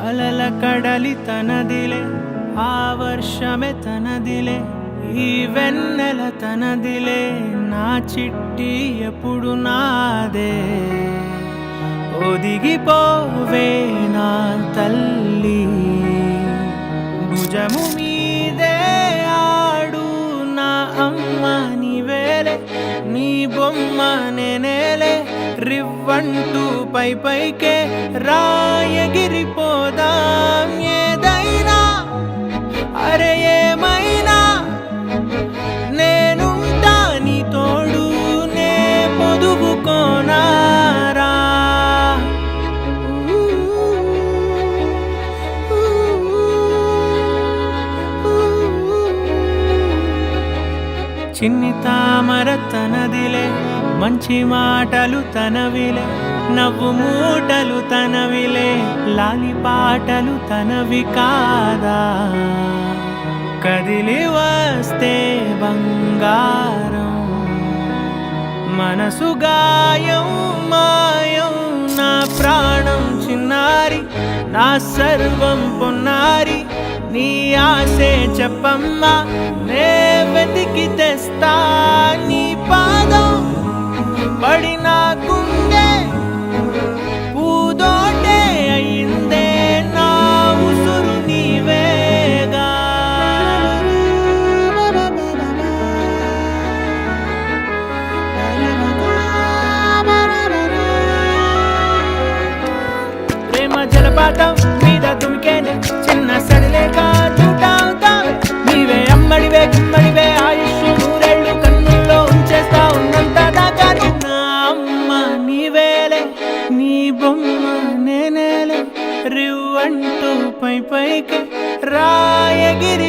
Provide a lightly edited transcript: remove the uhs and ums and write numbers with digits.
అలల కడలి తనదిలే, ఆ వర్షమే తనదిలే, ఈ వెన్నెల తనదిలే, నా చిట్టి ఎప్పుడు నాదే. ఒదిగిపోవే నా తల్లి, భుజము మీదే ఆడు నా అమ్మ నీవేలే, నీ బొమ్మ నేనేలే, రివ్వంటూ పై పైకే రాయగిరిపోదాం. ఏదైనా అరే ఏమైనా నేనుంటా నీ తోడు, నే పొదుగుకోనారా. చిన్ని తామర తనదిలే, మంచి మాటలు తనవిలే, నవ్వు మూటలు తనవిలే, లాలి పాటలు తనవి కాదా. కదిలి వస్తే బంగారం, మనసు గాయం మాయం, నా ప్రాణం చిన్నారి, నా సర్వం పొన్నారి, నీ ఆశే చెప్పమ్మా, నే వెతికి తెస్తా నీ పాదం. పడిన గుండె పూదోటే అయిందే, నా ఉసురు నీవేగా. ప్రేమ జలపాతం మీద తుమికేనే, చిన్న సడిలేక చూటావుతావే, నీవే అమ్మడివే గుమ్మడివే, ఆయుష్ నూరేళ్ళు కన్నుల్లో ఉంచేస్తా ఉన్నంత దాకా. నా అమ్మ నీవేలే, నీ బొమ్మ నేనేలే, రివ్వంటూ పై పైకి రాయగిరిపోదాం.